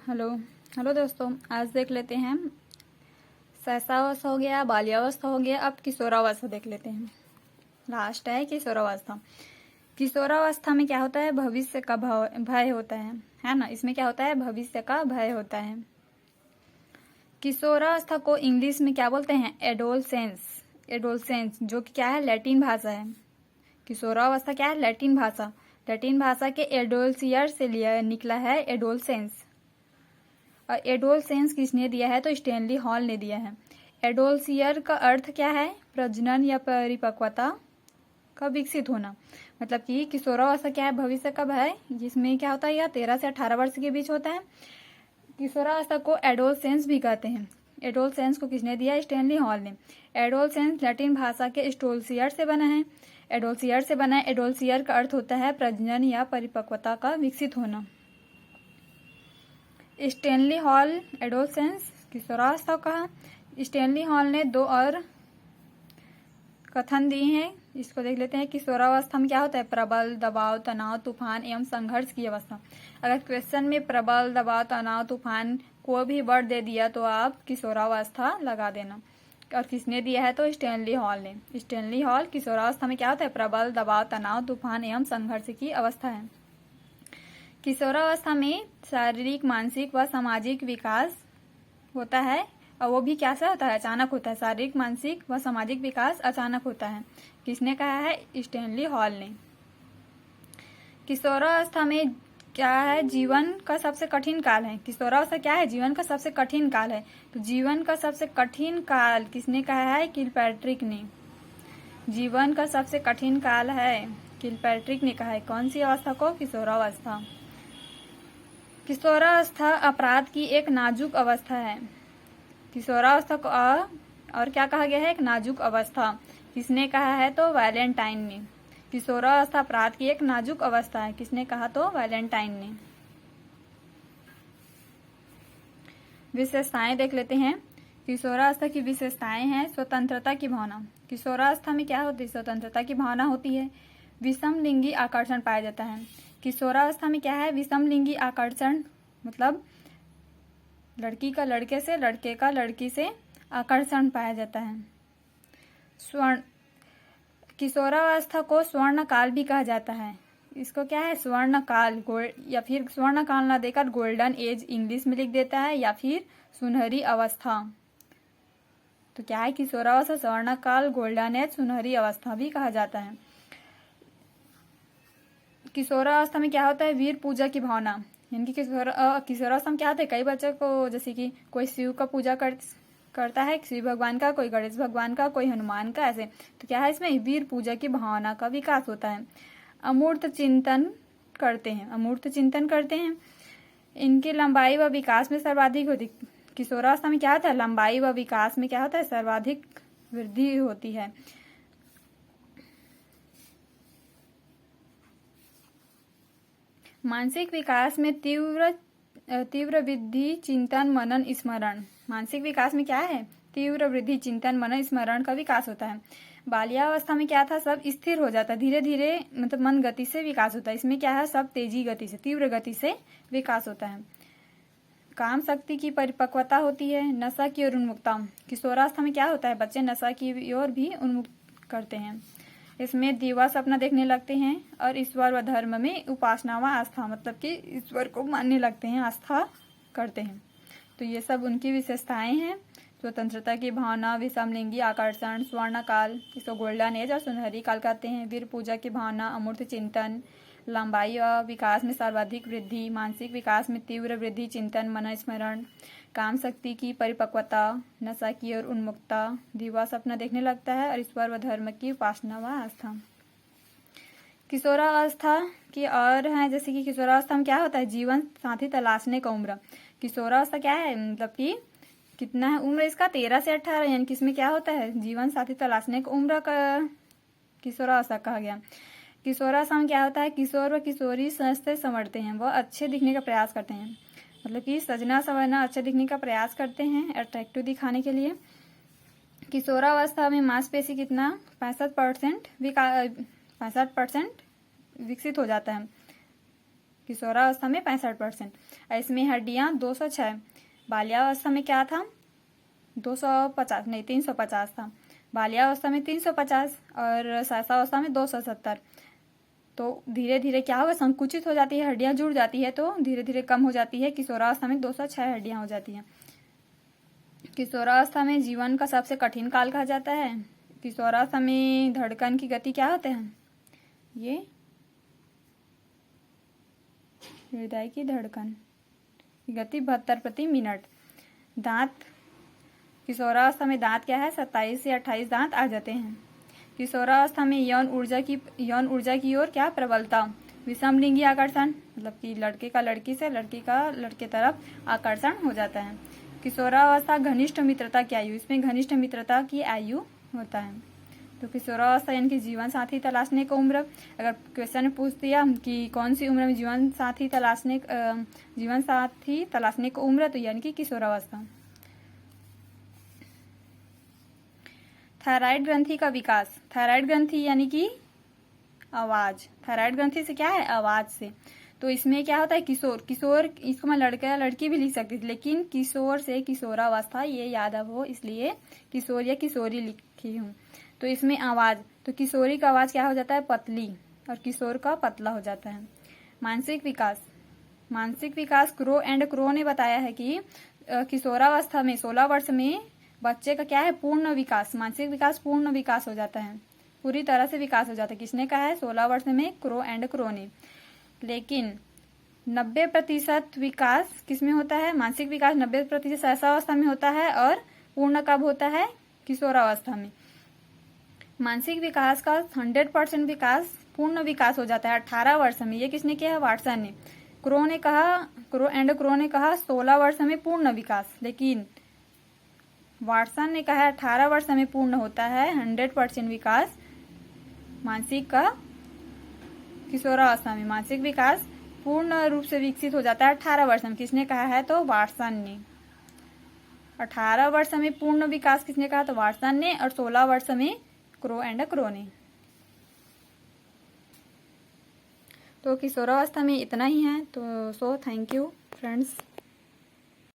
Hello hello दोस्तों, आज देख लेते हैं शैशवावस्था हो गया, बाल्यावस्था हो गया, अब किशोरावस्था देख लेते हैं। लास्ट है किशोरावस्था। किशोरावस्था में क्या होता है? भविष्य का भय होता है ना। इसमें क्या होता है? भविष्य का भय होता है। किशोरावस्था को इंग्लिश में क्या बोलते हैं? एडोलसेंस। एडोलसेंस जो कि क्या है? लैटिन भाषा है। किशोरावस्था क्या है? लैटिन भाषा। लैटिन भाषा के एडोल्सियर से लिया निकला है एडोलसेंस। और एडोलसेंस किसने दिया है? तो स्टैनली हॉल ने दिया है। एडोल्सियर का अर्थ क्या है? प्रजनन या परिपक्वता का विकसित होना। मतलब कि किशोरावस्था क्या है? भविष्य का भय, जिसमें क्या होता है? यह 13 से 18 वर्ष के बीच होता है। किशोरावस्था को एडोलसेंस भी कहते हैं। एडोलसेंस को किसने दिया? स्टैनली हॉल ने। एडोलसेंस लैटिन भाषा के स्टोल्सियर से बना है। एडोल्सियर से बना है। एडोल्सियर का अर्थ होता है प्रजनन या परिपक्वता का विकसित होना। स्टैनली हॉल एडोलसेंस किशोरावस्था कहा। स्टैनली हॉल ने 2 और कथन दिए हैं। इसको देख लेते हैं। किशोरावस्था में क्या होता है? प्रबल दबाव, तनाव, तूफान एवं संघर्ष की अवस्था। अगर क्वेश्चन में प्रबल दबाव, तनाव, तूफान को भी वर्ड दे दिया तो आप किशोरावस्था लगा देना। और किसने दिया है? तो स्टैनली हॉल ने। स्टैनली हॉल किशोरावस्था में क्या होता है? प्रबल दबाव, तनाव, तूफान एवं संघर्ष की अवस्था है। किशोरावस्था में शारीरिक, मानसिक व सामाजिक विकास होता है। और वो भी कैसा होता है? अचानक होता है। शारीरिक, मानसिक व सामाजिक विकास अचानक होता है। किसने कहा है? स्टैनली हॉल ने। किशोरावस्था में क्या है? जीवन का सबसे कठिन काल है। किशोरावस्था क्या है? जीवन का सबसे कठिन काल है। तो जीवन का सबसे कठिन काल किसने कहा है? किलपैट्रिक ने। जीवन का सबसे कठिन काल है, किलपैट्रिक ने कहा है। कौन सी अवस्था को? किशोरावस्था। किशोरावस्था अपराध की एक नाजुक अवस्था है। किशोरावस्था को और क्या कहा गया है? एक नाजुक अवस्था। किसने कहा है? तो वैलेंटाइन ने। किशोरावस्था अपराध की एक नाजुक अवस्था है। किसने कहा? तो वैलेंटाइन ने। विशेषताएं देख लेते हैं। किशोरावस्था की विशेषताएं हैं। स्वतंत्रता की भावना। किशोरावस्था में क्या होती है? स्वतंत्रता की भावना होती है। विषम लिंगी आकर्षण पाया जाता है। किशोरावस्था में क्या है? विषम लिंगी आकर्षण मतलब लड़की का लड़के से, लड़के का लड़की से आकर्षण पाया जाता है। किशोरावस्था को स्वर्ण काल भी कहा जाता है। इसको क्या है? स्वर्ण काल, या फिर स्वर्ण काल ना देकर गोल्डन एज इंग्लिश में लिख देता है, या फिर सुनहरी अवस्था। तो क्या है? किशोरावस्था स्वर्ण काल, गोल्डन एज, सुनहरी अवस्था भी कहा जाता है। किशोरावस्था में क्या होता है? वीर पूजा की भावना। यानी कि किशोरावस्था में क्या होता है? कई बच्चों को, जैसे कि कोई शिव का पूजा करता है, शिव भगवान का, कोई गणेश भगवान का, कोई हनुमान का, ऐसे। तो क्या है? इसमें वीर पूजा की भावना का विकास होता है। अमूर्त चिंतन करते हैं। अमूर्त चिंतन करते हैं। इनकी लंबाई व विकास में सर्वाधिक होती। किशोरावस्था में क्या होता है? लंबाई व विकास में क्या होता है? सर्वाधिक वृद्धि होती है। मानसिक विकास में तीव्र वृद्धि, चिंतन, मनन, स्मरण। मानसिक विकास में क्या है? तीव्र वृद्धि, चिंतन, मनन, स्मरण का विकास होता है। बाल्यावस्था में क्या था? सब स्थिर हो जाता है, धीरे धीरे, मतलब मन गति से विकास होता है। इसमें क्या है? सब तेजी गति से, तीव्र गति से विकास होता है। काम शक्ति की परिपक्वता होती है। नशा की ओर उन्मुखता। किशोरावस्था में क्या होता है? बच्चे नशा की ओर भी उन्मुख करते हैं। इसमें दिवा सपना देखने लगते हैं। और ईश्वर व धर्म में उपासना व आस्था, मतलब कि ईश्वर को मानने लगते हैं, आस्था करते हैं। तो ये सब उनकी विशेषताएं हैं। स्वतंत्रता की भावना, विषमलिंगी आकर्षण, स्वर्ण काल, इसको गोल्डन एज और सुनहरी काल कहते हैं। वीर पूजा की भावना, अमूर्त चिंतन, लंबाई और विकास में सर्वाधिक वृद्धि, मानसिक विकास में तीव्र वृद्धि, चिंतन, मनन, स्मरण, काम शक्ति की परिपक्वता, नशा की ओर उन्मुखता, दिवा सपना देखने लगता है, और ईश्वर व धर्म की उपासना व आस्था। किशोरावस्था की और है, जैसे कि किशोरावस्था में क्या होता है? जीवन साथी तलाशने का उम्र। किशोरावस्था क्या है? मतलब कि कितना है उम्र इसका? 13 से 18। यानी कि इसमें क्या होता है? जीवन साथी तलाशने का उम्र का किशोरावस्था कहा गया। किशोरावस्था में क्या होता है? किशोर व किशोरी सजते संवरते हैं, वह अच्छे दिखने का प्रयास करते हैं। मतलब कि सजना संवरना, अच्छे दिखने का प्रयास करते हैं, अट्रैक्टिव दिखाने के लिए। किशोरावस्था में मांसपेशी कितना? 65% विकसित हो जाता है। किशोरावस्था में 65%। इसमें हड्डियां 206। बाल्यावस्था में क्या था? 250 नहीं 350 था। बाल्यावस्था में 350 और शैशवावस्था में 270। तो धीरे धीरे क्या होगा, संकुचित हो जाती है, हड्डियां जुड़ जाती है तो धीरे धीरे कम हो जाती है। किशोरावस्था में 206 हड्डियां हो जाती हैं। किशोरावस्था में जीवन का सबसे कठिन काल कहा जाता है। किशोरावस्था में धड़कन की गति क्या होते हैं? ये हृदय की धड़कन की गति 72 प्रति मिनट। दांत, किशोरावस्था में दांत क्या है? 27 से 28 दांत आ जाते हैं। किशोरावस्था में यौन ऊर्जा की ओर क्या प्रबलता? विषम लिंगी आकर्षण, मतलब कि लड़के का लड़की से, लड़की का लड़के तरफ आकर्षण हो जाता है। किशोरावस्था घनिष्ठ मित्रता की आयु, इसमें घनिष्ठ मित्रता की आयु होता है। तो किशोरावस्था यानी कि जीवन साथी तलाशने का उम्र। अगर क्वेश्चन पूछ दिया कि कौन सी उम्र में जीवन साथी तलाशने का उम्र, तो यानी कि किशोरावस्था। थायराइड ग्रंथि का विकास। थायराइड ग्रंथि यानी कि आवाज। थायराइड ग्रंथि से क्या है? आवाज से। तो इसमें क्या होता है? किशोर इसको मैं लड़का या लड़की भी लिख सकती थी, लेकिन किशोर से किशोरावस्था ये याद हो, इसलिए किशोर या किशोरी लिखी हूँ। तो इसमें आवाज, तो किशोरी का आवाज क्या हो जाता है? पतली, और किशोर का पतला हो जाता है। मानसिक विकास क्रो एंड क्रो ने बताया है कि किशोरावस्था में 16 वर्ष में बच्चे का क्या है? पूर्ण विकास, मानसिक विकास पूर्ण विकास हो जाता है, पूरी तरह से विकास हो जाता है। किसने कहा है? 16 वर्ष में क्रो एंड क्रो ने। लेकिन 90% विकास किसमें होता है? मानसिक विकास 90% शैशवावस्था में होता है, और पूर्ण कब होता है? किशोरावस्था में। मानसिक विकास का 100% विकास, पूर्ण विकास हो जाता है 18 वर्ष में। ये किसने किया है? वाटसन ने। क्रो एंड क्रो ने कहा 16 वर्ष में पूर्ण विकास, लेकिन वाटसन ने कहा 18 वर्ष में पूर्ण होता है 100% विकास मानसिक का। किशोरावस्था में मानसिक विकास पूर्ण रूप से विकसित हो जाता है 18 वर्ष में। किसने कहा है? तो वाटसन ने। 18 वर्ष में पूर्ण विकास किसने कहा? तो वाटसन ने, और 16 वर्ष में क्रो एंड क्रो ने। तो किशोरावस्था में इतना ही है। तो थैंक यू फ्रेंड्स।